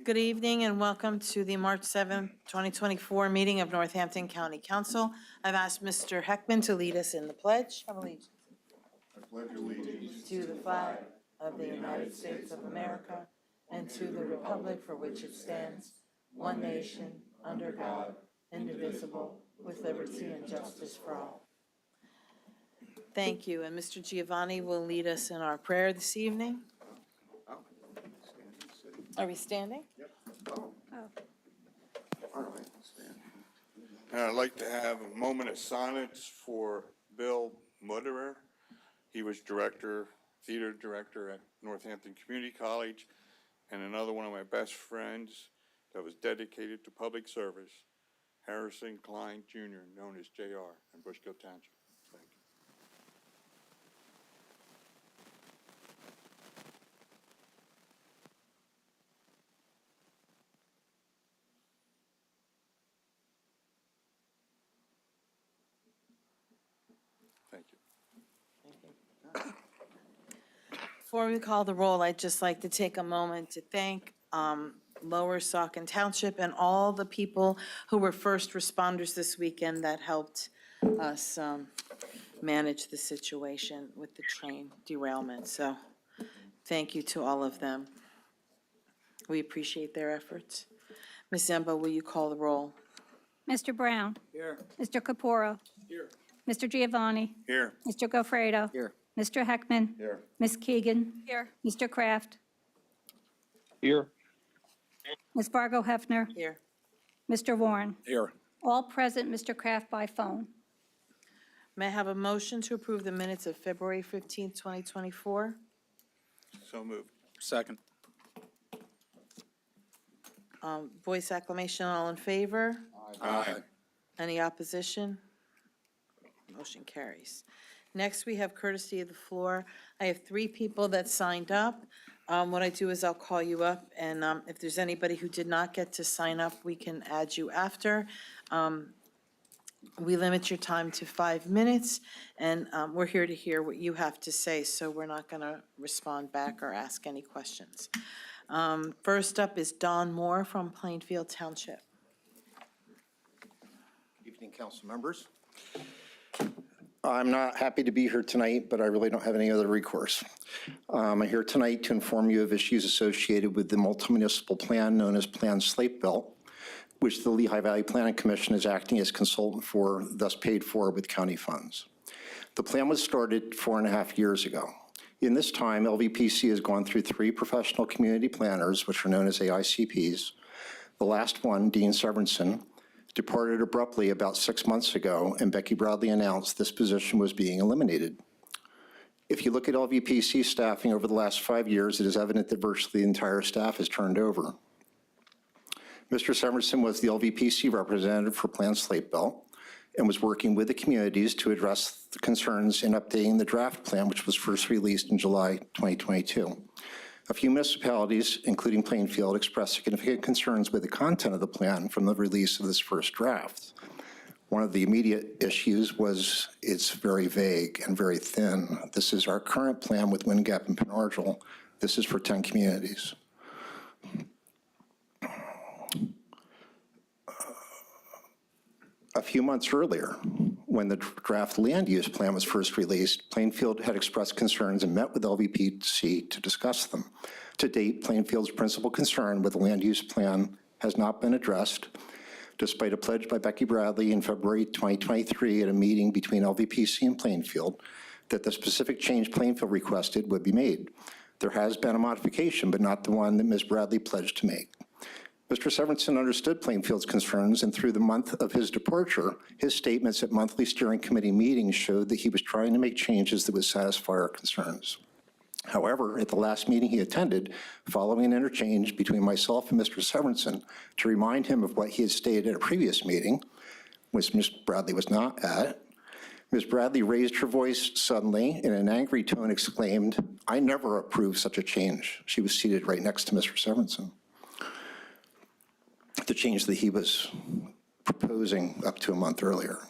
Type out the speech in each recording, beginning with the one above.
Good evening and welcome to the March 7th, 2024 meeting of Northampton County Council. I've asked Mr. Heckman to lead us in the pledge. I pledge allegiance to the flag of the United States of America and to the republic for which it stands, one nation, under God, indivisible, with liberty and justice for all. Thank you. And Mr. Giovanni will lead us in our prayer this evening. Are we standing? Yep. All right, stand. And I'd like to have a moment of silence for Bill Mutterer. He was theater director at Northampton Community College, and another one of my best friends that was dedicated to public service, Harrison Klein Jr., known as JR in Bushkill Township. Thank you. Thank you. Before we call the roll, I'd just like to take a moment to thank Lower Saucon Township and all the people who were first responders this weekend that helped us manage the situation with the train derailment. So thank you to all of them. We appreciate their efforts. Ms. Zembo, will you call the roll? Mr. Brown. Here. Mr. Caporo. Here. Mr. Giovanni. Here. Mr. Goffredo. Here. Mr. Heckman. Here. Ms. Keegan. Here. Mr. Kraft. Here. Ms. Fargo Hefner. Here. Mr. Warren. Here. All present, Mr. Kraft by phone. May I have a motion to approve the minutes of February 15th, 2024? So moved. Second. Voice acclamation, all in favor? Aye. Any opposition? Motion carries. Next, we have courtesy of the floor. I have 3 people that signed up. What I do is I'll call you up, and if there's anybody who did not get to sign up, we can add you after. We limit your time to 5 minutes, and we're here to hear what you have to say, so we're not going to respond back or ask any questions. First up is Don Moore from Plainfield Township. Evening, council members. I'm not happy to be here tonight, but I really don't have any other recourse. I'm here tonight to inform you of issues associated with the multi-municipal plan known as Plan Slate Belt, which the Lehigh Valley Planning Commission is acting as consultant for, thus paid for with county funds. The plan was started 4.5 years ago. In this time, LVPC has gone through 3 professional community planners, which are known as AICPs. The last one, Dean Severinsen, departed abruptly about 6 months ago, and Becky Bradley announced this position was being eliminated. If you look at LVPC staffing over the last 5 years, it is evident that virtually the entire staff has turned over. Mr. Severinsen was the LVPC representative for Plan Slate Belt and was working with the communities to address the concerns in updating the draft plan, which was first released in July 2022. A few municipalities, including Plainfield, expressed significant concerns with the content of the plan from the release of this first draft. One of the immediate issues was it's very vague and very thin. This is our current plan with Wind Gap and Penargil. This is for 10 communities. A few months earlier, when the draft land use plan was first released, Plainfield had expressed concerns and met with LVPC to discuss them. To date, Plainfield's principal concern with the land use plan has not been addressed, despite a pledge by Becky Bradley in February 2023 at a meeting between LVPC and Plainfield that the specific change Plainfield requested would be made. There has been a modification, but not the one that Ms. Bradley pledged to make. Mr. Severinsen understood Plainfield's concerns, and through the month of his departure, his statements at monthly steering committee meetings showed that he was trying to make changes that would satisfy our concerns. However, at the last meeting he attended, following an interchange between myself and Mr. Severinsen to remind him of what he had stated at a previous meeting, which Ms. Bradley was not at, Ms. Bradley raised her voice suddenly in an angry tone, exclaimed, "I never approved such a change." She was seated right next to Mr. Severinsen. the change that he was proposing up to a month earlier.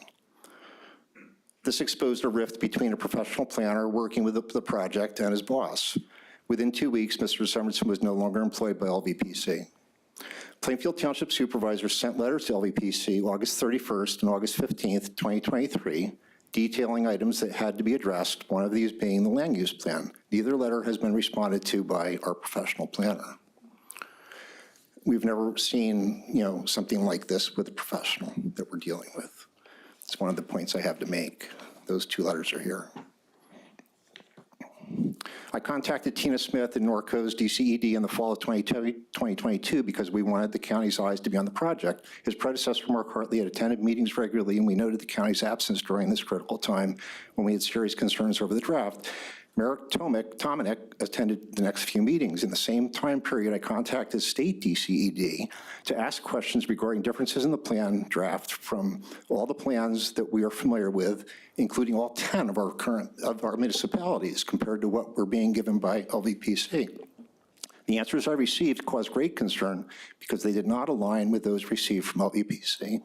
This exposed a rift between a professional planner working with the project and his boss. Within 2 weeks, Mr. Somerson was no longer employed by LVPC. Plainfield Township supervisors sent letters to LVPC August 31st and August 15th, 2023, detailing items that had to be addressed, one of these being the land use plan. Neither letter has been responded to by our professional planner. We've never seen, something like this with a professional that we're dealing with. It's one of the points I have to make. Those 2 letters are here. I contacted Tina Smith and Norco's DCED in the fall of 2022 because we wanted the county's eyes to be on the project. His predecessor, Mark Hartley, had attended meetings regularly, and we noted the county's absence during this critical time when we had serious concerns over the draft. Mayor Tominek attended the next few meetings. In the same time period, I contacted state DCED to ask questions regarding differences in the plan draft from all the plans that we are familiar with, including all 10 of our municipalities compared to what were being given by LVPC. The answers I received caused great concern because they did not align with those received from LVPC.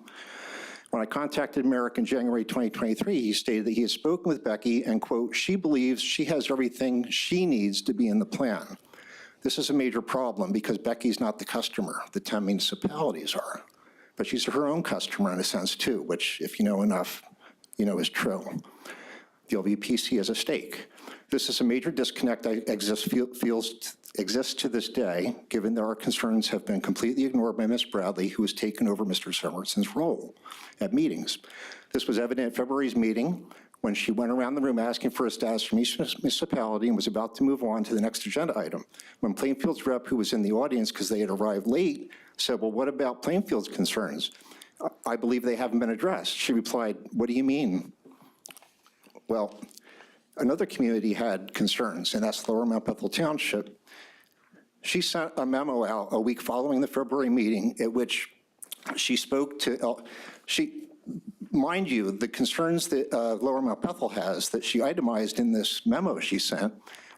When I contacted Merrick in January 2023, he stated that he had spoken with Becky and, quote, she believes she has everything she needs to be in the plan. This is a major problem because Becky's not the customer. The 10 municipalities are. But she's her own customer in a sense too, which if you know enough, is true. The LVPC has a stake. This is a major disconnect that exists to this day, given that our concerns have been completely ignored by Ms. Bradley, who has taken over Mr. Somerson's role at meetings. This was evident at February's meeting when she went around the room asking for a status from each municipality and was about to move on to the next agenda item. When Plainfield's rep, who was in the audience because they had arrived late, said, well, what about Plainfield's concerns? I believe they haven't been addressed. She replied, what do you mean? Well, another community had concerns, and that's Lower Mount Bethel Township. She sent a memo out a week following the February meeting at which she spoke to, mind you, the concerns that Lower Mount Bethel has that she itemized in this memo she sent,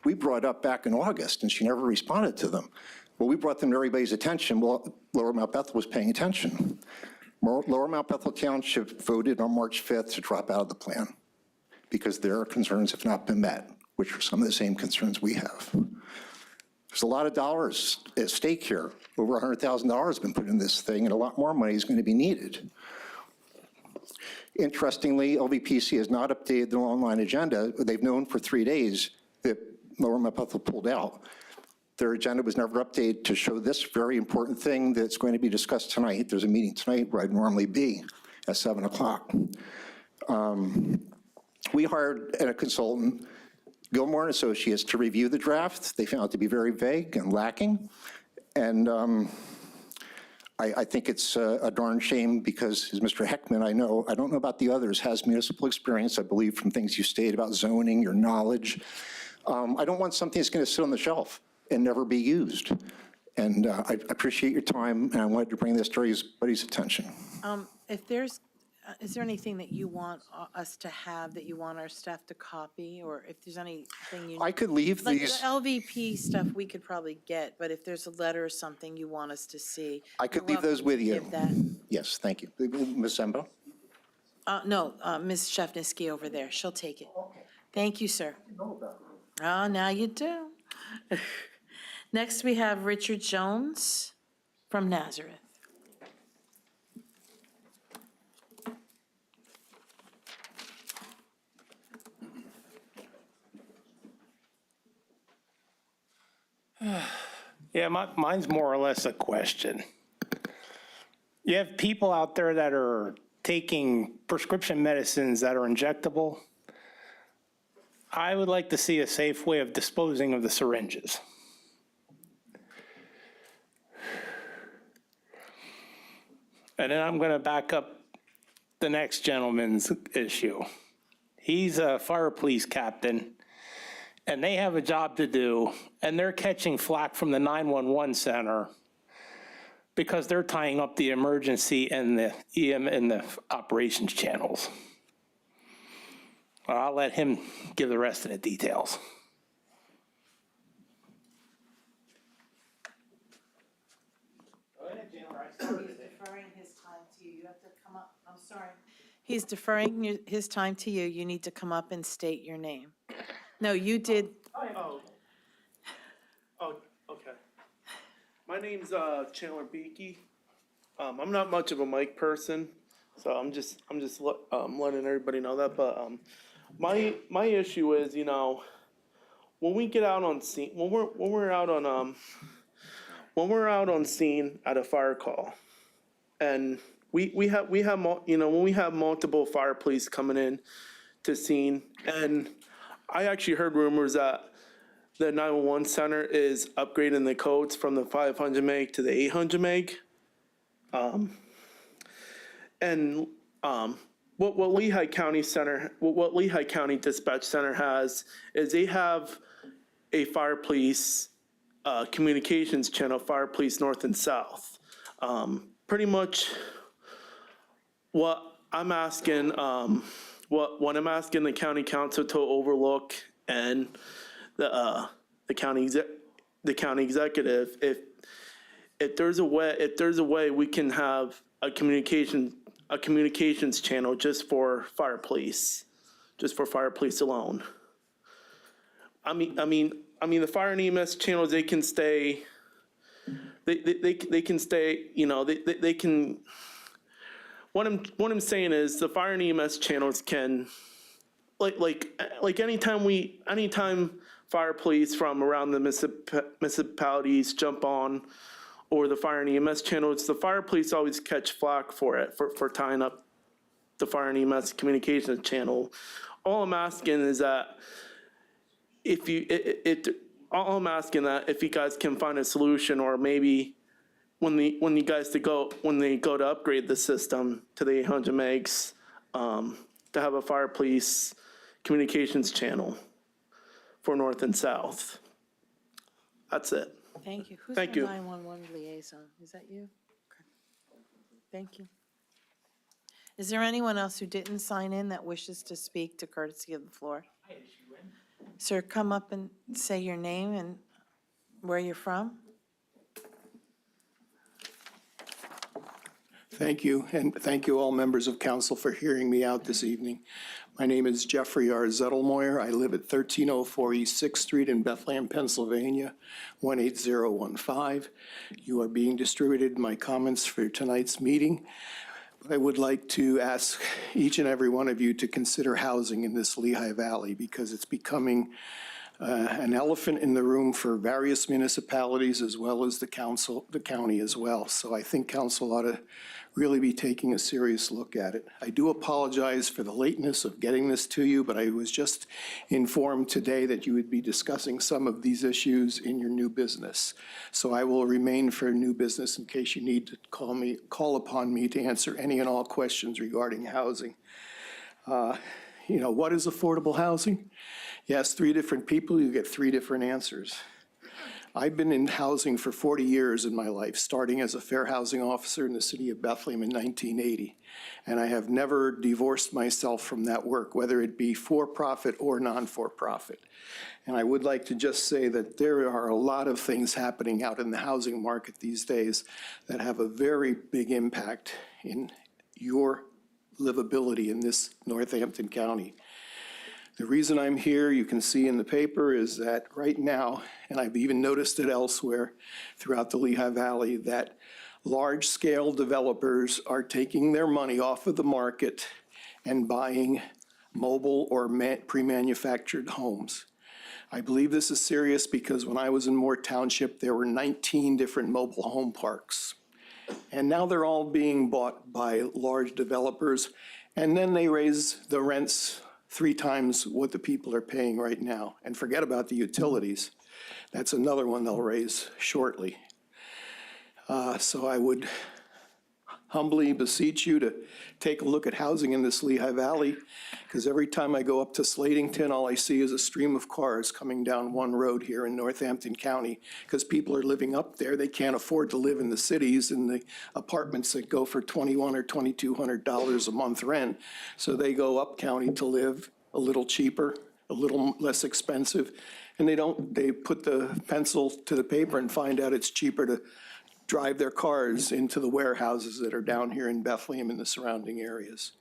we brought up back in August, and she never responded to them. Well, we brought them to everybody's attention. Well, Lower Mount Bethel was paying attention. Lower Mount Bethel Township voted on March 5th to drop out of the plan because their concerns have not been met, which are some of the same concerns we have. There's a lot of dollars at stake here. Over $100,000 has been put in this thing, and a lot more money is going to be needed. Interestingly, LVPC has not updated their online agenda. They've known for 3 days that Lower Mount Bethel pulled out. Their agenda was never updated to show this very important thing that's going to be discussed tonight. There's a meeting tonight where I'd normally be at 7 o'clock. We hired a consultant, Gilmore and Associates, to review the draft. They found it to be very vague and lacking. And I think it's a darn shame because, as Mr. Heckman, I don't know about the others, has municipal experience, I believe, from things you stated about zoning, your knowledge. I don't want something that's going to sit on the shelf and never be used. And I appreciate your time, and I wanted to bring this to everybody's attention. Is there anything that you want us to have that you want our staff to copy, or if there's anything you? I could leave Like these. the LVP stuff we could probably get, but if there's a letter or something you want us to see. I could you're leave those welcome with to you. give that. Yes, thank you. Ms. Zembo? No, Ms. Shevnisky over there, she'll take it. Thank you, sir. Oh, now you do. Next, we have Richard Jones from Nazareth. Yeah, mine's more or less a question. You have people out there that are taking prescription medicines that are injectable. I would like to see a safe way of disposing of the syringes. And then I'm going to back up the next gentleman's issue. He's a fire police captain, and they have a job to do, and they're catching flack from the 911 center because they're tying up the emergency and the EM and the operations channels. I'll let him give the rest of the details. Sorry. He's deferring his time to you. You need to come up and state your name. No, you did. Oh, okay. My name's Chandler Beakey. I'm not much of a mic person, so I'm just letting everybody know that. But my issue is, when we get out on scene, when we're out on scene at a fire call, and we have when we have multiple fire police coming in to scene, and I actually heard rumors that the 911 center is upgrading the codes from the 500 meg to the 800 meg. What Lehigh County Center, what Lehigh County Dispatch Center has is they have a fire police communications channel, Fire Police North and South. Pretty much what I'm asking, what I'm asking the county council to overlook and the county executive, if there's a way we can have a communications channel just for fire police alone. I mean the fire and EMS channels, they can stay. They can stay. They can. What I'm saying is the fire and EMS channels can, like anytime fire police from around the municipalities jump on, or the fire and EMS channels, the fire police always catch flack for it, for tying up the fire and EMS communications channel. All I'm asking is that if you guys can find a solution, or maybe when they go to upgrade the system to the 800 megs, to have a fire police communications channel for North and South. That's it. Thank you. Who's Thank the you. 911 liaison? Is that you? Okay. Thank you. Is there anyone else who didn't sign in that wishes to speak to courtesy of the floor? Sir, come up and say your name and where you're from. Thank you, and thank you all members of council for hearing me out this evening. My name is Jeffrey R. Zettelmoyer. I live at 1304 East 6th Street in Bethlehem, Pennsylvania, 18015. You are being distributed my comments for tonight's meeting. I would like to ask each and every one of you to consider housing in this Lehigh Valley, because it's becoming an elephant in the room for various municipalities as well as the county as well. So I think council ought to really be taking a serious look at it. I do apologize for the lateness of getting this to you, but I was just informed today that you would be discussing some of these issues in your new business. So I will remain for new business in case you need to call upon me to answer any and all questions regarding housing. What is affordable housing? You ask 3 different people, you get 3 different answers. I've been in housing for 40 years in my life, starting as a fair housing officer in the city of Bethlehem in 1980. And I have never divorced myself from that work, whether it be for-profit or non-for-profit. And I would like to just say that there are a lot of things happening out in the housing market these days that have a very big impact in your livability in this Northampton County. The reason I'm here, you can see in the paper, is that right now, and I've even noticed it elsewhere throughout the Lehigh Valley, that large-scale developers are taking their money off of the market and buying mobile or pre-manufactured homes. I believe this is serious because when I was in Moore Township, there were 19 different mobile home parks. And now they're all being bought by large developers, and then they raise the rents 3 times what the people are paying right now. And forget about the utilities. That's another one they'll raise shortly. So I would humbly beseech you to take a look at housing in this Lehigh Valley, because every time I go up to Slatington, all I see is a stream of cars coming down one road here in Northampton County, because people are living up there. They can't afford to live in the cities in the apartments that go for $2,100 or $2,200 a month rent. So they go up county to live a little cheaper, a little less expensive, and they put the pencil to the paper and find out it's cheaper to drive their cars into the warehouses that are down here in Bethlehem and the surrounding areas.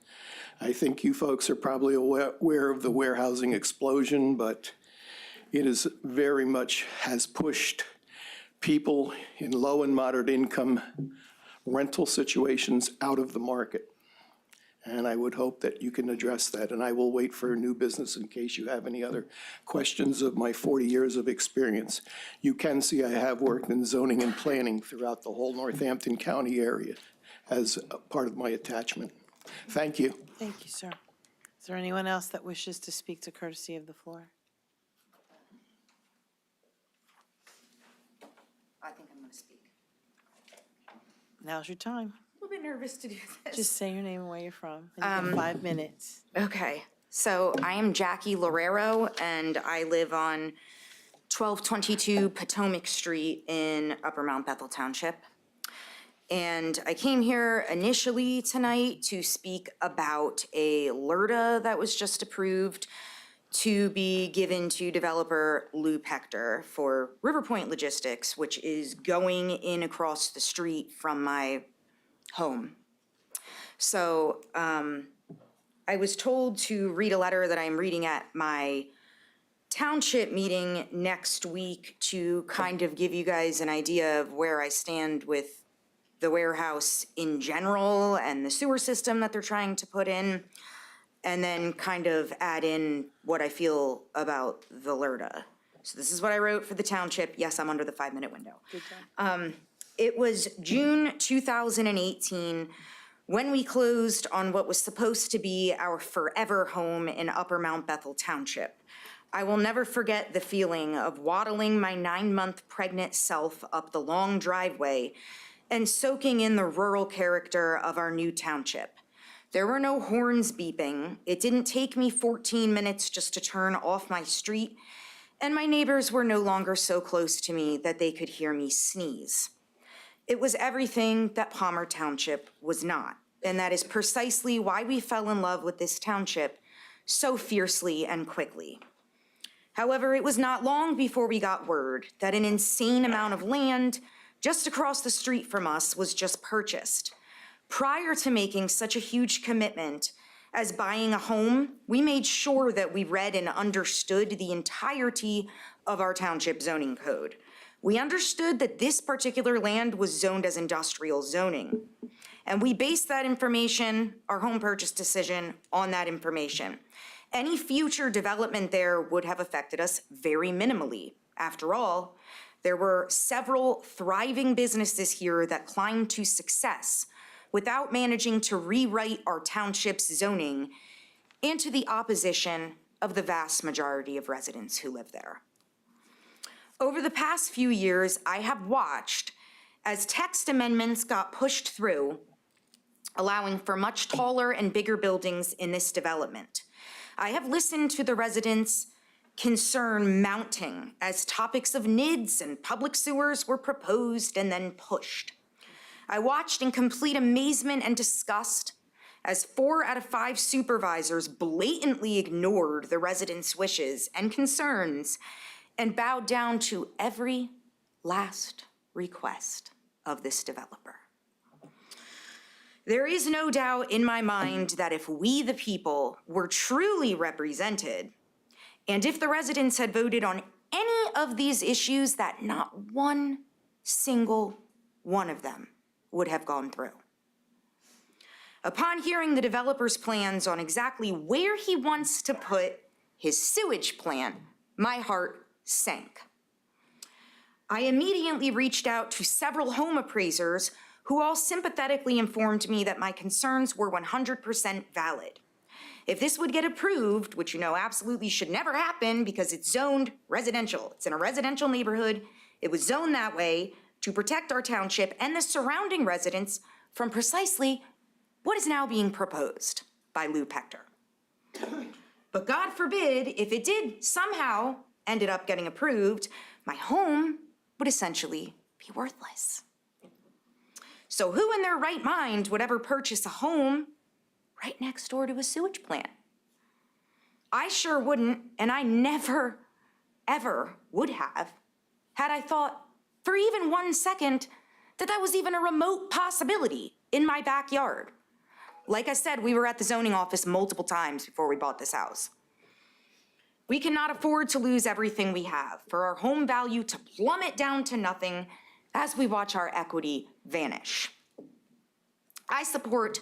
I think you folks are probably aware of the warehousing explosion, but it is very much has pushed people in low and moderate income rental situations out of the market. And I would hope that you can address that, and I will wait for new business in case you have any other questions of my 40 years of experience. You can see I have worked in zoning and planning throughout the whole Northampton County area as a part of my attachment. Thank you. Thank you, sir. Is there anyone else that wishes to speak to courtesy of the floor? I think I'm going to speak. Now's your time. A little bit nervous to do this. Just say your name and where you're from. And you get 5 minutes. Okay, so I am Jackie Lorero, and I live on 1222 Potomac Street in Upper Mount Bethel Township. And I came here initially tonight to speak about a LRTA that was just approved to be given to developer Lou Hector for River Point Logistics, which is going in across the street from my home. So I was told to read a letter that I'm reading at my township meeting next week to kind of give you guys an idea of where I stand with the warehouse in general and the sewer system that they're trying to put in, and then kind of add in what I feel about the LRTA. So this is what I wrote for the township. Yes, I'm under the 5-minute window. Good job. It was June 2018 when we closed on what was supposed to be our forever home in Upper Mount Bethel Township. I will never forget the feeling of waddling my 9-month pregnant self up the long driveway and soaking in the rural character of our new township. There were no horns beeping. It didn't take me 14 minutes just to turn off my street, and my neighbors were no longer so close to me that they could hear me sneeze. It was everything that Palmer Township was not, and that is precisely why we fell in love with this township so fiercely and quickly. However, it was not long before we got word that an insane amount of land just across the street from us was just purchased. Prior to making such a huge commitment as buying a home, we made sure that we read and understood the entirety of our township zoning code. We understood that this particular land was zoned as industrial zoning, and we based that information, our home purchase decision, on that information. Any future development there would have affected us very minimally. After all, there were several thriving businesses here that climbed to success without managing to rewrite our township's zoning into the opposition of the vast majority of residents who live there. Over the past few years, I have watched as text amendments got pushed through, allowing for much taller and bigger buildings in this development. I have listened to the residents' concern mounting as topics of NIDS and public sewers were proposed and then pushed. I watched in complete amazement and disgust as 4 out of 5 supervisors blatantly ignored the residents' wishes and concerns and bowed down to every last request of this developer. There is no doubt in my mind that if we, the people, were truly represented, and if the residents had voted on any of these issues, that not one single one of them would have gone through. Upon hearing the developer's plans on exactly where he wants to put his sewage plant, my heart sank. I immediately reached out to several home appraisers who all sympathetically informed me that my concerns were 100% valid. If this would get approved, which you know absolutely should never happen because it's zoned residential, it's in a residential neighborhood, it was zoned that way to protect our township and the surrounding residents from precisely what is now being proposed by Lou Hector. But God forbid, if it did somehow ended up getting approved, my home would essentially be worthless. So who in their right mind would ever purchase a home right next door to a sewage plant? I sure wouldn't, and I never, ever would have, had I thought for even 1 second that that was even a remote possibility in my backyard. Like I said, we were at the zoning office multiple times before we bought this house. We cannot afford to lose everything we have, for our home value to plummet down to nothing as we watch our equity vanish. I support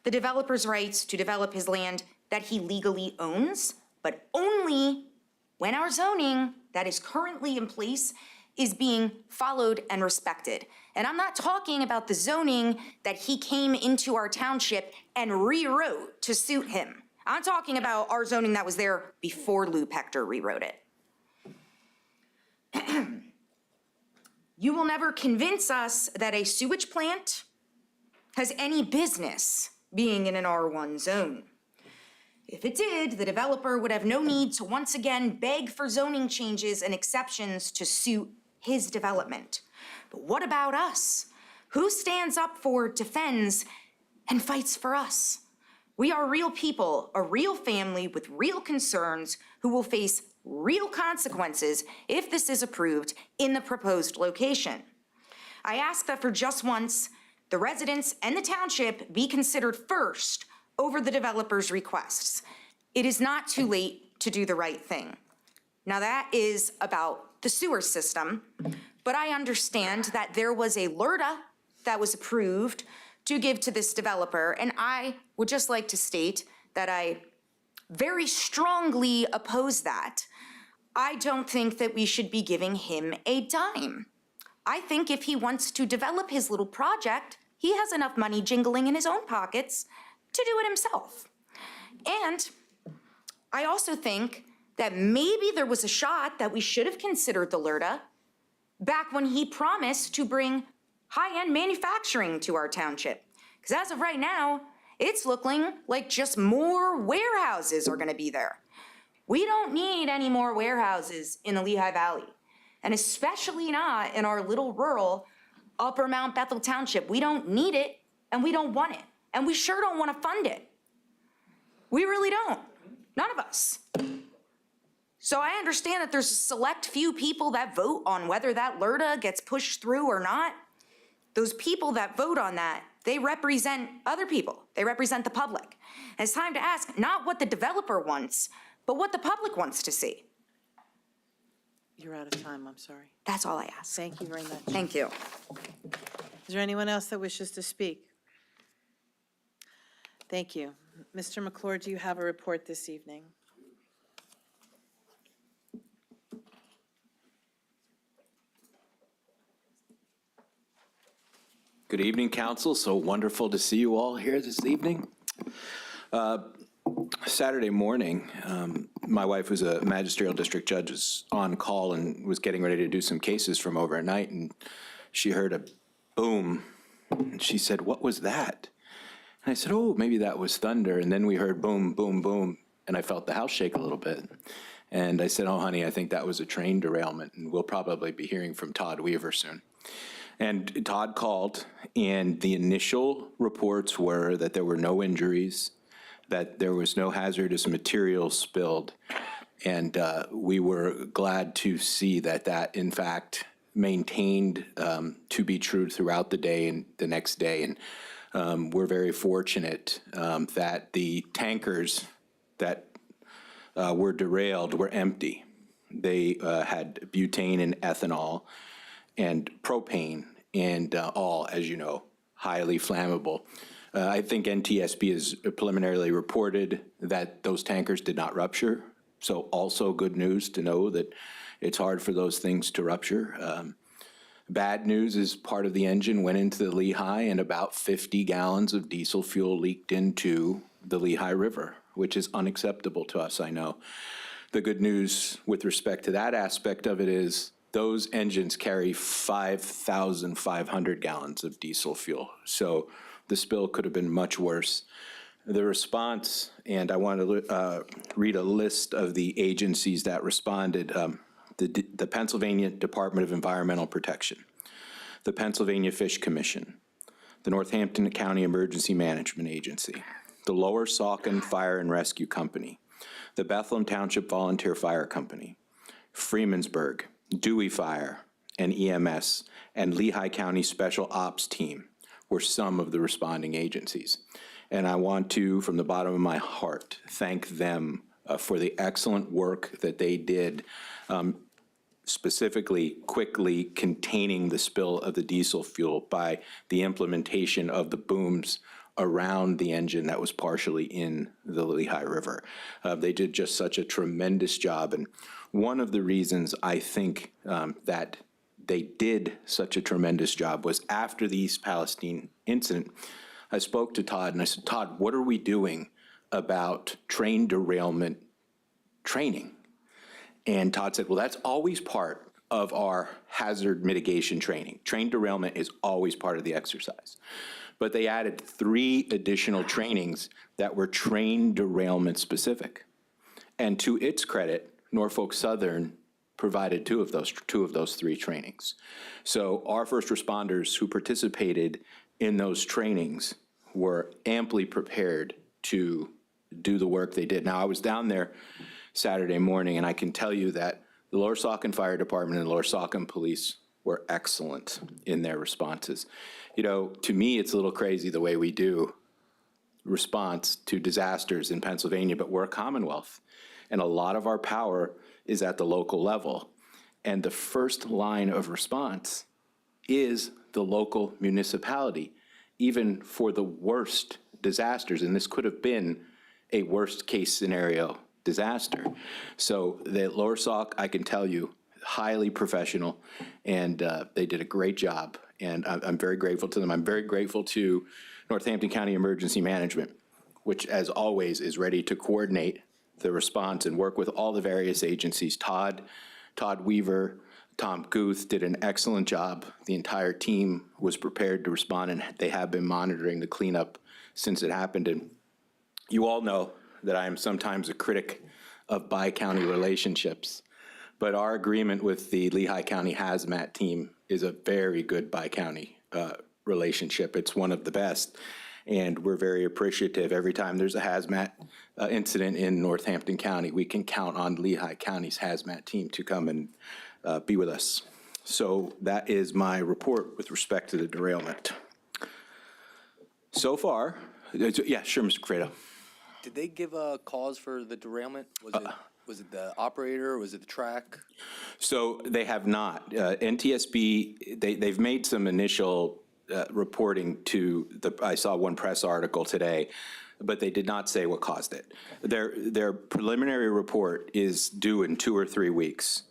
the developer's rights to develop his land that he legally owns, but only when our zoning that is currently in place is being followed and respected. And I'm not talking about the zoning that he came into our township and rewrote to suit him. I'm talking about our zoning that was there before Lou Pector rewrote it. You will never convince us that a sewage plant has any business being in an R1 zone. If it did, the developer would have no need to once again beg for zoning changes and exceptions to suit his development. But what about us? Who stands up for, defends, and fights for us? We are real people, a real family with real concerns who will face real consequences if this is approved in the proposed location. I ask that for just once, the residents and the township be considered first over the developer's requests. It is not too late to do the right thing. Now that is about the sewer system, but I understand that there was a LRTA that was approved to give to this developer, and I would just like to state that I very strongly oppose that. I don't think that we should be giving him a dime. I think if he wants to develop his little project, he has enough money jingling in his own pockets to do it himself. And I also think that maybe there was a shot that we should have considered the LRTA back when he promised to bring high-end manufacturing to our township. Because as of right now, it's looking like just more warehouses are gonna be there. We don't need any more warehouses in the Lehigh Valley, and especially not in our little rural Upper Mount Bethel Township. We don't need it, and we don't want it, and we sure don't want to fund it. We really don't, none of us. So I understand that there's a select few people that vote on whether that LRTA gets pushed through or not. Those people that vote on that, they represent other people. They represent the public. And it's time to ask not what the developer wants, but what the public wants to see. You're out of time, I'm sorry. That's all I ask. Thank you very much. Thank you. Is there anyone else that wishes to speak? Thank you. Mr. McClure, do you have a report this evening? Good evening, council. So wonderful to see you all here this evening. Saturday morning, my wife, who's a magisterial district judge, was on call and was getting ready to do some cases from overnight, and she heard a boom. And she said, "What was that?" And I said, "Oh, maybe that was thunder." And then we heard boom, boom, boom, and I felt the house shake a little bit. And I said, "Oh, honey, I think that was a train derailment, and we'll probably be hearing from Todd Weaver soon." And Todd called, and the initial reports were that there were no injuries, that there was no hazardous material spilled. And we were glad to see that that, in fact, maintained to be true throughout the day and the next day. And we're very fortunate that the tankers that were derailed were empty. They had butane and ethanol and propane, and all, as you know, highly flammable. I think NTSB has preliminarily reported that those tankers did not rupture. So also good news to know that it's hard for those things to rupture. Bad news is part of the engine went into the Lehigh, and about 50 gallons of diesel fuel leaked into the Lehigh River, which is unacceptable to us, I know. The good news with respect to that aspect of it is those engines carry 5,500 gallons of diesel fuel. So the spill could have been much worse. The response, and I want to read a list of the agencies that responded. The Pennsylvania Department of Environmental Protection, the Pennsylvania Fish Commission, the Northampton County Emergency Management Agency, the Lower Saucon Fire and Rescue Company, the Bethlehem Township Volunteer Fire Company, Freemansburg, Dewey Fire, and EMS and Lehigh County Special Ops Team were some of the responding agencies. And I want to, from the bottom of my heart, thank them for the excellent work that they did, specifically quickly containing the spill of the diesel fuel by the implementation of the booms around the engine that was partially in the Lehigh River. They did just such a tremendous job. And one of the reasons I think that they did such a tremendous job was after the East Palestine incident, I spoke to Todd and I said, Todd, what are we doing about train derailment training? And Todd said, well, that's always part of our hazard mitigation training. Train derailment is always part of the exercise. But they added 3 additional trainings that were train derailment specific. And to its credit, Norfolk Southern provided two of those 3 trainings. So our first responders who participated in those trainings were amply prepared to do the work they did. Now, I was down there Saturday morning, and I can tell you that the Lower Saucon Fire Department and the Lower Saucon Police were excellent in their responses. You know, to me, it's a little crazy the way we do response to disasters in Pennsylvania, but we're a Commonwealth, and a lot of our power is at the local level. And the first line of response is the local municipality, even for the worst disasters. And this could have been a worst case scenario disaster. So the Lower Sauk, I can tell you, highly professional, and they did a great job. And I'm very grateful to them. I'm very grateful to Northampton County Emergency Management, which, as always, is ready to coordinate the response and work with all the various agencies. Todd Weaver, Tom Guth did an excellent job. The entire team was prepared to respond, and they have been monitoring the cleanup since it happened. And you all know that I am sometimes a critic of bi-county relationships, but our agreement with the Lehigh County Hazmat team is a very good bi-county relationship. It's one of the best, and we're very appreciative. Every time there's a hazmat incident in Northampton County, we can count on Lehigh County's hazmat team to come and be with us. So that is my report with respect to the derailment. So far, yeah, sure, Mr. Credo. Did they give a cause for the derailment? Was it the operator, or was it the track? So they have not. NTSB, they've made some initial reporting to I saw one press article today, but they did not say what caused it. Their preliminary report is due in 2 or 3 weeks,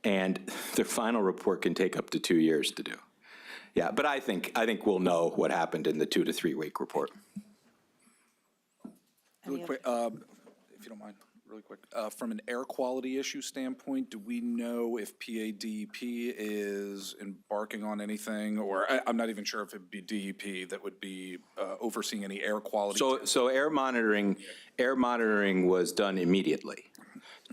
and their final report can take up to 2 years to do. Yeah, but I think we'll know what happened in the 2 to 3 week report. Really quick, if you don't mind, really quick. From an air quality issue standpoint, do we know if PADEP is embarking on anything, or I'm not even sure if it would be DEP that would be overseeing any air quality? So air monitoring was done immediately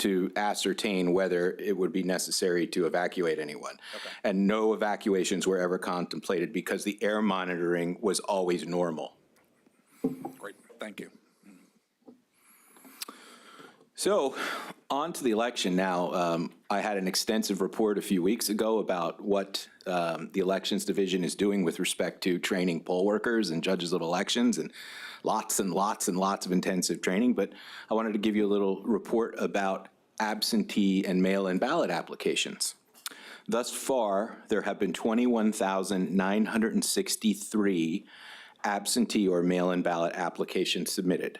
to ascertain whether it would be necessary to evacuate anyone. Okay. And no evacuations were ever contemplated because the air monitoring was always normal. Great, thank you. So on to the election now. I had an extensive report a few weeks ago about what the Elections Division is doing with respect to training poll workers and judges of elections, and lots of intensive training. But I wanted to give you a little report about absentee and mail-in ballot applications. Thus far, there have been 21,963 absentee or mail-in ballot applications submitted.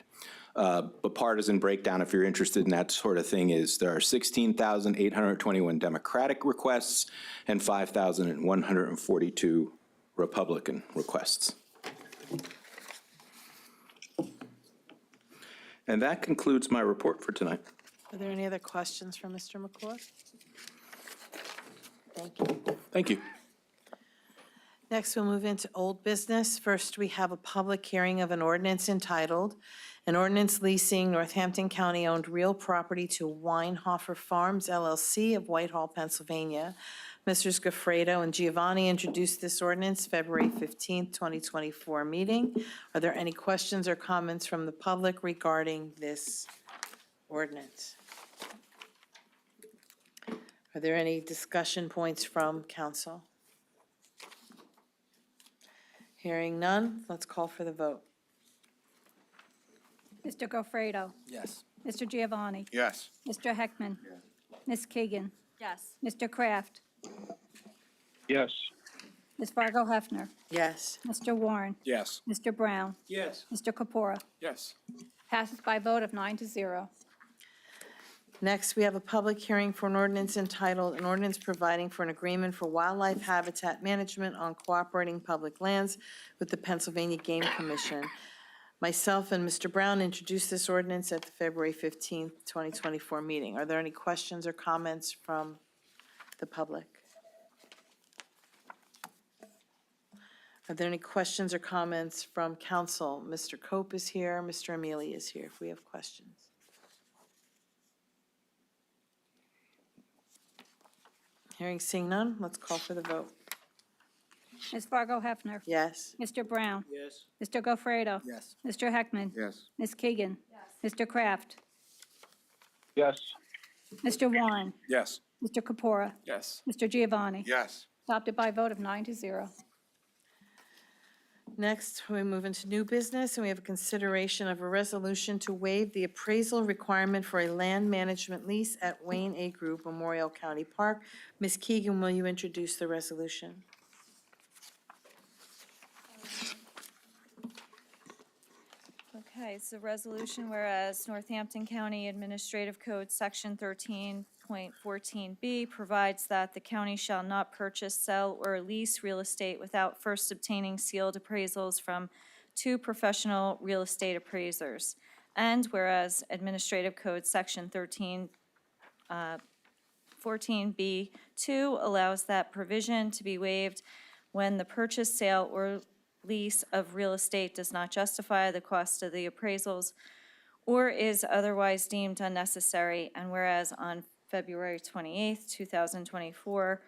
But partisan breakdown, if you're interested in that sort of thing, is there are 16,821 Democratic requests and 5,142 Republican requests. And that concludes my report for tonight. Are there any other questions for Mr. McClure? Thank you. Thank you. Next, we'll move into old business. First, we have a public hearing of an ordinance entitled, an ordinance leasing Northampton County-owned real property to Weinhofer Farms LLC of Whitehall, Pennsylvania. Messrs. Goffredo and Giovanni introduced this ordinance February 15th, 2024 meeting. Are there any questions or comments from the public regarding this ordinance? Are Are there any discussion points from council? Hearing none, let's call for the vote. Mr. Gofredo. Yes. Mr. Giovanni. Yes. Mr. Heckman. Ms. Keegan. Yes. Mr. Kraft. Yes. Ms. Fargo Hefner. Yes. Mr. Warren. Yes. Mr. Brown. Yes. Mr. Kapura. Yes. Passes by a vote of 9-0. Next, we have a public hearing for an ordinance entitled, an ordinance providing for an agreement for wildlife habitat management on cooperating public lands with the Pennsylvania Game Commission. Myself and Mr. Brown introduced this ordinance at the February 15th, 2024 meeting. Are there any questions or comments from the public? Are there any questions or comments from council? Mr. Cope is here, Mr. Amelia is here, if we have questions. Hearing, seeing none, let's call for the vote. Ms. Fargo Hefner. Yes. Mr. Brown. Yes. Mr. Gofredo. Yes. Mr. Heckman. Yes. Ms. Keegan. Mr. Kraft. Yes. Mr. Warren. Yes. Mr. Kapura. Yes. Mr. Giovanni. Yes. Adopted by a vote of 9-0. Next, we move into new business, and we have a consideration of a resolution to waive the appraisal requirement for a land management lease at Wayne A. Group Memorial County Park. Ms. Keegan, will you introduce the resolution? Okay, it's a resolution whereas Northampton County Administrative Code, Section 13.14B provides that the county shall not purchase, sell, or lease real estate without first obtaining sealed appraisals from 2 professional real estate appraisers. And whereas Administrative Code, Section 13.14B2 allows that provision to be waived when the purchase, sale, or lease of real estate does not justify the cost of the appraisals or is otherwise deemed unnecessary, and whereas on February 28th, 2024,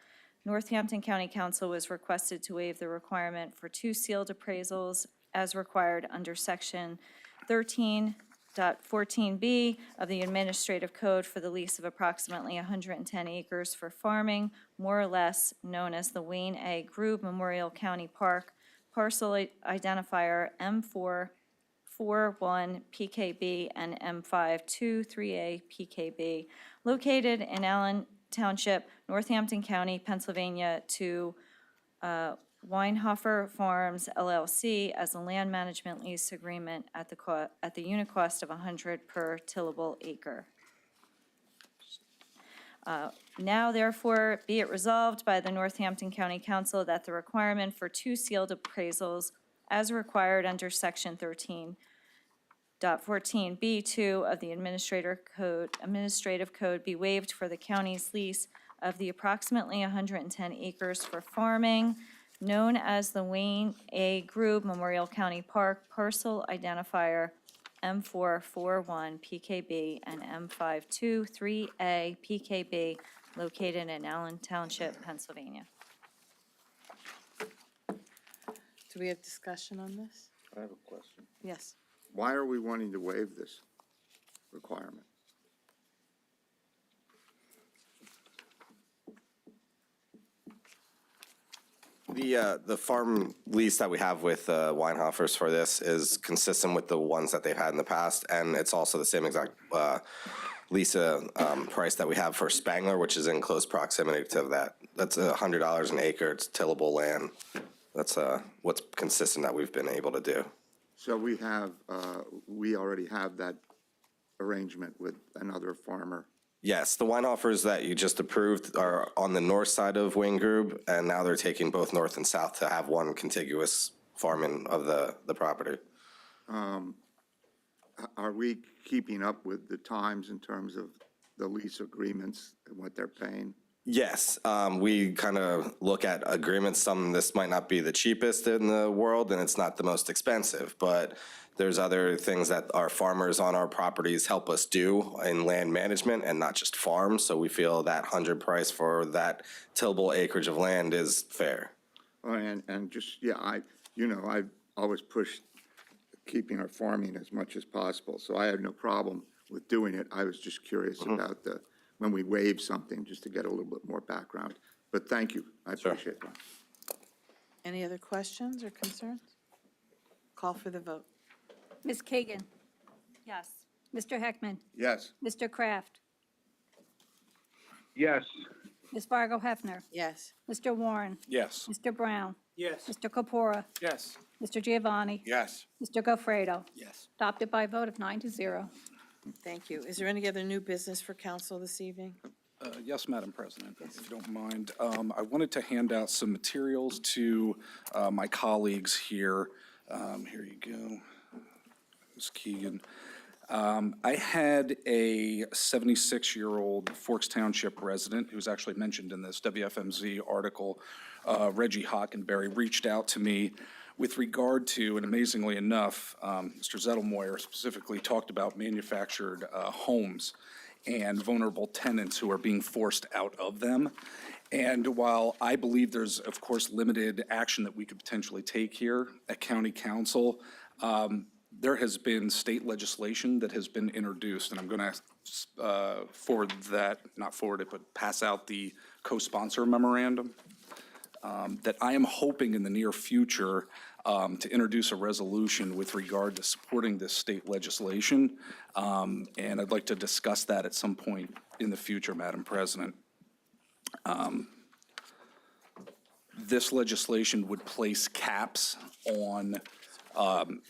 Northampton County Council was requested to waive the requirement for 2 sealed appraisals as required under Section 13.14B of the Administrative Code for the lease of approximately 110 acres for farming, more or less known as the Wayne A. Group Memorial County Park, parcel identifier M441 PKB and M523A PKB, located in Allen Township, Northampton County, Pennsylvania, to Weinhofer Farms LLC as a land management lease agreement at the unit cost of $100 per tillable acre. Now therefore be it resolved by the Northampton County Council that the requirement for 2 sealed appraisals as required under Section 13.14B2 of the Administrative Code be waived for the county's lease of the approximately 110 acres for farming known as the Wayne A. Group Memorial County Park, parcel identifier M441 PKB and M523A PKB, located in Allen Township, Pennsylvania. Do we have discussion on this? I have a question. Yes. Why are we wanting to waive this requirement? The farm lease that we have with Weinhofers for this is consistent with the ones that they've had in the past, and it's also the same exact lease price that we have for Spangler, which is in close proximity to that. That's $100 an acre. It's tillable land. That's what's consistent that we've been able to do. So we have, we already have that arrangement with another farmer. Yes, the Weinhofers that you just approved are on the north side of Wayne Group, and now they're taking both north and south to have one contiguous farming of the property. Are we keeping up with the times in terms of the lease agreements and what they're paying? Yes, we kind of look at agreements. This might not be the cheapest in the world, and it's not the most expensive, but there's other things that our farmers on our properties help us do in land management and not just farm. So we feel that 100 price for that tillable acreage of land is fair. And just, yeah, I've always pushed keeping our farming as much as possible, so I have no problem with doing it. I was just curious about when we waive something, just to get a little bit more background. But thank you, I appreciate that. Any other questions or concerns? Call for the vote. Ms. Kagan, Yes. Mr. Heckman, Yes. Mr. Kraft, Yes. Ms. Fargo Hefner, Yes. Mr. Warren, Yes. Mr. Brown, Yes. Mr. Capora, Yes. Mr. Giovanni, Yes. Mr. Gofredo. Yes. Adopted by a vote of 9-0. Thank you. Is there any other new business for council this evening? Yes, Madam President, if you don't mind. I wanted to hand out some materials to my colleagues here. Here you go, Ms. Keegan. I had a 76-year-old Forks Township resident who's actually mentioned in this WFMZ article, Reggie Hockenberry, reached out to me with regard to, and amazingly enough, Mr. Zettelmoyer specifically talked about manufactured homes and vulnerable tenants who are being forced out of them. And while I believe there's, of course, limited action that we could potentially take here at County Council, there has been state legislation that has been introduced, and I'm going to forward that, not forward it, but pass out the co-sponsor memorandum that I am hoping in the near future to introduce a resolution with regard to supporting this state legislation. And I'd like to discuss that at some point in the future, Madam President. This legislation would place caps on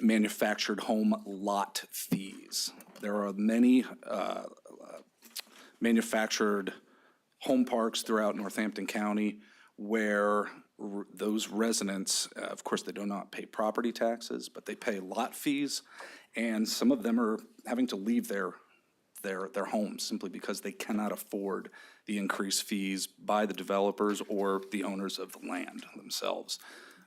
manufactured home lot fees. There are many manufactured home parks throughout Northampton County where those residents, of course, they do not pay property taxes, but they pay lot fees, and some of them are having to leave their homes simply because they cannot afford the increased fees by the developers or the owners of the land themselves.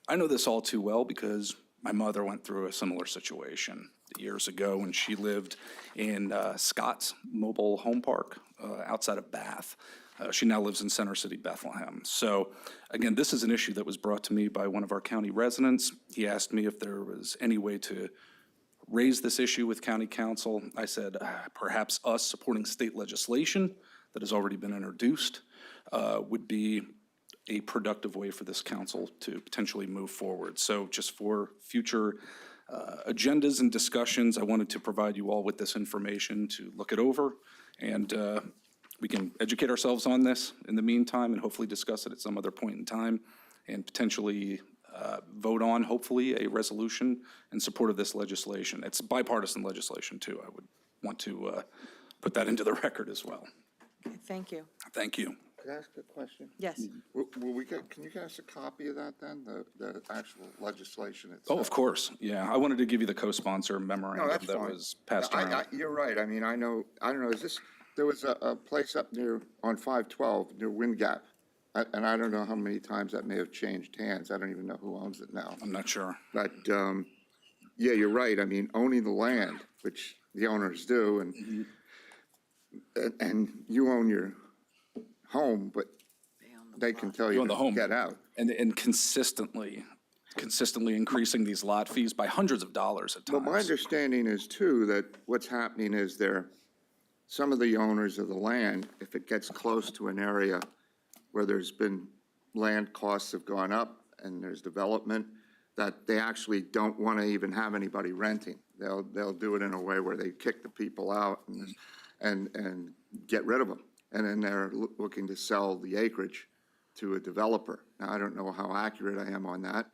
I know this all too well because my mother went through a similar situation years ago when she lived in Scott's Mobile Home Park outside of Bath. She now lives in Center City, Bethlehem. So again, this is an issue that was brought to me by one of our county residents. He asked me if there was any way to raise this issue with county council. I said, perhaps us supporting state legislation that has already been introduced would be a productive way for this council to potentially move forward. So just for future agendas and discussions, I wanted to provide you all with this information to look it over, and we can educate ourselves on this in the meantime and hopefully discuss it at some other point in time and potentially vote on, hopefully, a resolution in support of this legislation. It's bipartisan legislation, too. I would want to put that into the record as well. Okay, thank you. Thank you. Could I ask a question? Yes. Will we get, can you get us a copy of that then, the actual legislation itself? Oh, of course, yeah. I wanted to give you the co-sponsor No, memorandum that's that fine. was passed around. You're right. I mean, I don't know, is this, there was a place up near, on 512, near Wind Gap. And I don't know how many times that may have changed hands. I don't even know who owns it now. I'm not sure. But, yeah, you're right. I mean, owning the land, which the owners do, and you own your home, but they can tell you own the to home. get out. And consistently increasing these lot fees by hundreds of dollars at Well, times. my understanding is too, that what's happening is some of the owners of the land, if it gets close to an area where there's been land costs have gone up and there's development, that they actually don't want to even have anybody renting. They'll do it in a way where they kick the people out and get rid of them. And then they're looking to sell the acreage to a developer. Now, I don't know how accurate I am on that,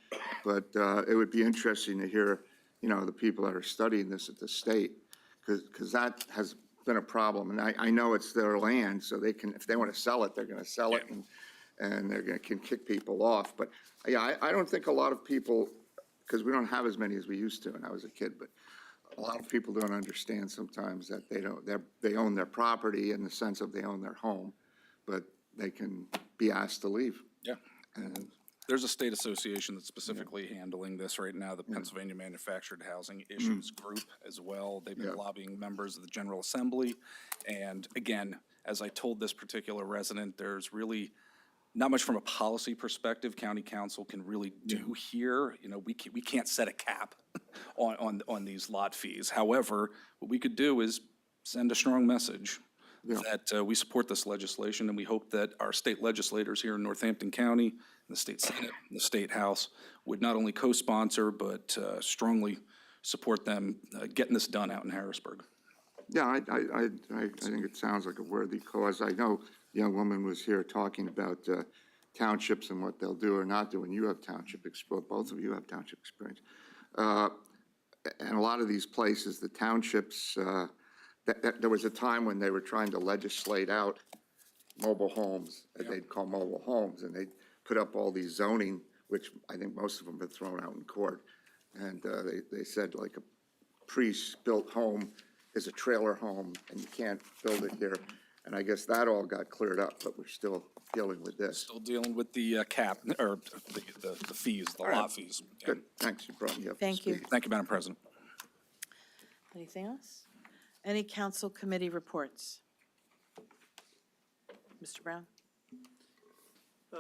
but it would be interesting to hear, the people that are studying this at the state, because that has been a problem. And I know it's their land, so they can, if they want to sell it, they're going to sell it, and they're going to can kick people off. But yeah, I don't think a lot of people, because we don't have as many as we used to when I was a kid, but a lot of people don't understand sometimes that they own their property in the sense of they own their home, but they can be asked to leave. Yeah. And There's a state association that's specifically handling this right now, the Pennsylvania Manufactured Housing Issues Group as well. They've been lobbying members of the General Assembly. And again, as I told this particular resident, there's really not much from a policy perspective county council can really do here. We can't set a cap on these lot fees. However, what we could do is send a strong message that we support this legislation, and we hope that our state legislators here in Northampton County, the state Senate, and the state House would not only co-sponsor, but strongly support them getting this done out in Harrisburg. Yeah, I think it sounds like a worthy cause. I know the young woman was here talking about townships and what they'll do or not do, and you have township experience, both of you have township experience. And a lot of these places, the townships, there was a time when they were trying to legislate out mobile homes, that they'd call mobile homes, and they'd put up all these zoning, which I think most of them have thrown out in court. And they said like a pre-built home is a trailer home, and you can't build it here. And I guess that all got cleared up, but we're still dealing with this. Still dealing with the cap, or the fees, the lot fees. Good, thanks, you brought me up to Thank you. speed. Thank you, Madam President. Anything else? Any council committee reports? Mr. Brown?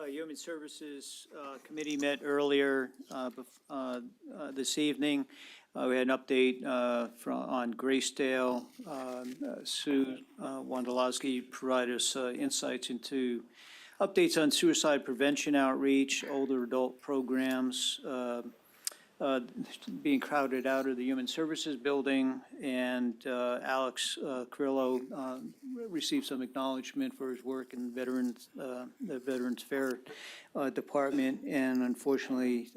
Human Services Committee met earlier this evening. We had an update on Gracedale. Sue Wondolowski provided us insights into updates on suicide prevention outreach, older adult programs, being crowded out of the Human Services Building, and Alex Carrillo received some acknowledgement for his work in the Veterans Fair Department, and unfortunately,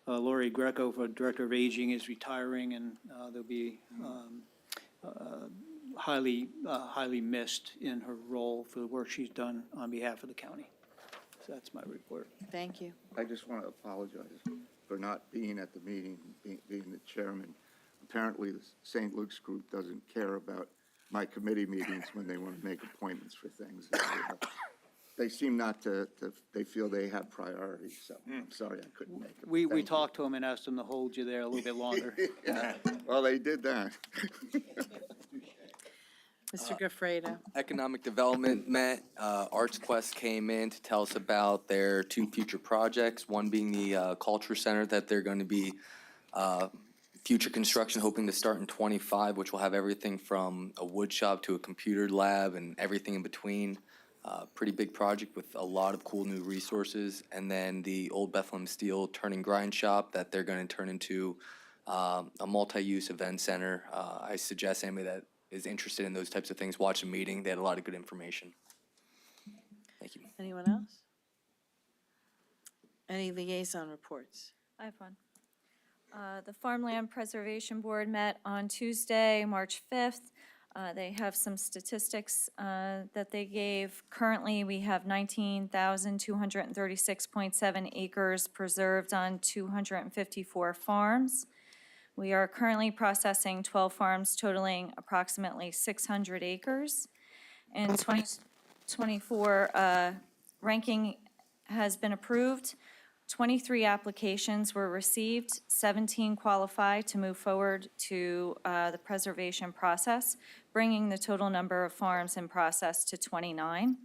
Lori Greco, Director of Aging, is retiring, and there'll be highly missed in her role for the work she's done on behalf of the county. So that's my report. Thank you. I just want to apologize for not being at the meeting, being the chairman. Apparently, the St. Luke's group doesn't care about my committee meetings when they want to make appointments for things. They seem not to, they feel they have priorities, so I'm sorry I couldn't make it. We talked to him and asked him to hold you there a little bit longer. Yeah, well, they did that. Mr. Gafredo? Economic Development met. Arts Quest came in to tell us about their two future projects, one being the Culture Center that they're going to be future construction, hoping to start in '25, which will have everything from a wood shop to a computer lab and everything in between. Pretty big project with a lot of cool new resources. And then the Old Bethlehem Steel Turn and Grind Shop that they're going to turn into a multi-use event center. I suggest anybody that is interested in those types of things watch a meeting. They had a lot of good information. Thank you. Anyone else? Any liaison reports? I have one. The Farmland Preservation Board met on Tuesday, March 5th. They have some statistics that they gave. Currently, we have 19,236.7 acres preserved on 254 farms. We are currently processing 12 farms totaling approximately 600 acres. In 2024, ranking has been approved. 23 applications were received, 17 qualify to move forward to the preservation process, bringing the total number of farms in process to 29.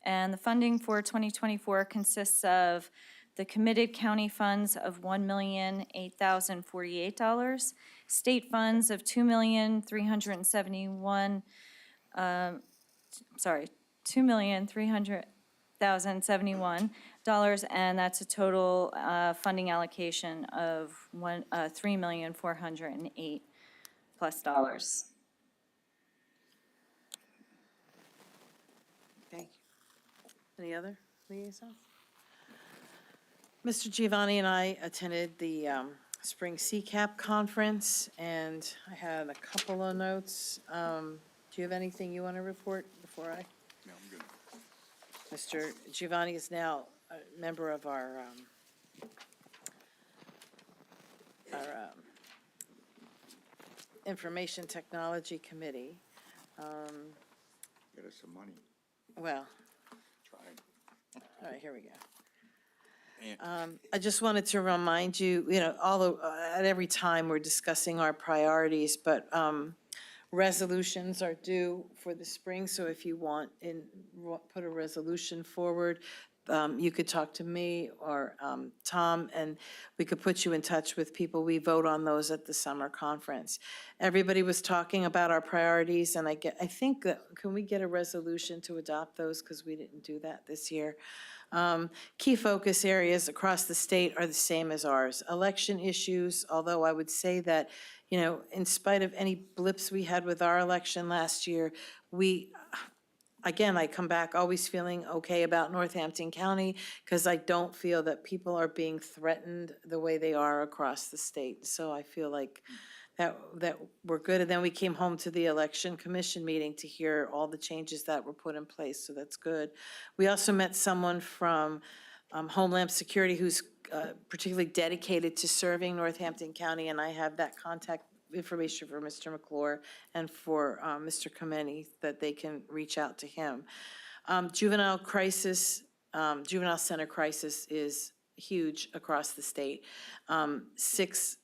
And the funding for 2024 consists of the committed county funds of $1,008,048, state funds of $2,300,071, and that's a total funding allocation of $3,408,000 plus. Thank you. Any other liaisons? Mr. Giovanni and I attended the Spring CCAP conference, and I had a couple of notes. Do you have anything you want to report before I? No, I'm good. Mr. Giovanni is now a member of our Information Technology Committee. Get us some money. Well, Tried. all right, here we go. I just wanted to remind you, at every time we're discussing our priorities, but resolutions are due for the spring, so if you put a resolution forward, you could talk to me or Tom, and we could put you in touch with people. We vote on those at the summer conference. Everybody was talking about our priorities, and I think that, can we get a resolution to adopt those, because we didn't do that this year? Key focus areas across the state are the same as ours. Election issues, although I would say that, in spite of any blips we had with our election last year, again, I come back always feeling okay about Northampton County, because I don't feel that people are being threatened the way they are across the state. So I feel like that we're good. And then we came home to the election commission meeting to hear all the changes that were put in place, so that's good. We also met someone from Homeland Security who's particularly dedicated to serving Northampton County, and I have that contact information for Mr. McClure and for Mr. Kameni, that they can reach out to him. Juvenile center crisis is huge across the state. 6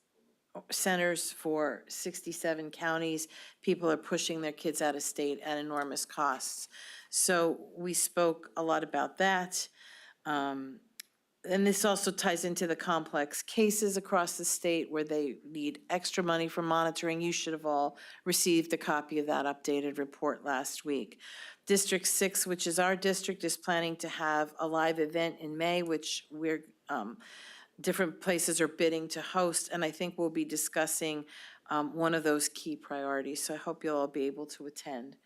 centers for 67 counties. People are pushing their kids out of state at enormous costs. So we spoke a lot about that. And this also ties into the complex cases across the state where they need extra money for monitoring. You should have all received a copy of that updated report last week. District 6, which is our district, is planning to have a live event in May, which we're different places are bidding to host, and I think we'll be discussing one of those key priorities. So I hope you'll all be able to attend.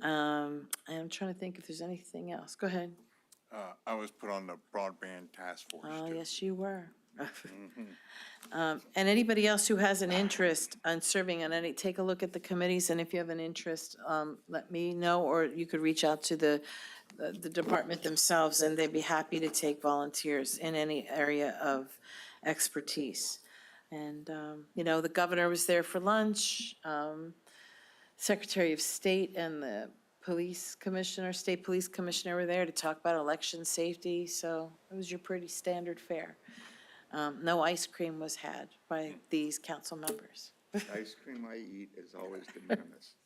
I'm trying to think if there's anything else. Go ahead. I was put on the broadband task force, Oh, too. yes, you were. And anybody else who has an interest in serving on any, take a look at the committees, and if you have an interest, let me know, or you could reach out to the department themselves, and they'd be happy to take volunteers in any area of expertise. And, the governor was there for lunch, Secretary of State and the state police commissioner were there to talk about election safety, so it was your pretty standard fare. No ice cream was had by these council members. Ice cream I eat is always de minimis.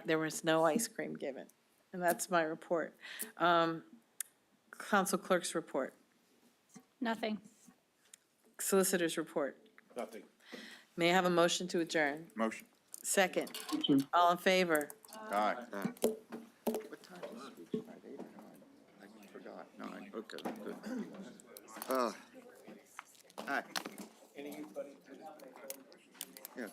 There was no ice cream given, and that's my report. Council clerk's report, Nothing. solicitor's report. Nothing. May I have a motion to adjourn? Motion. Second. All in favor? Aye. What time is speech tonight, 8 or 9? I forgot, 9, okay, good. Aye. Yeah.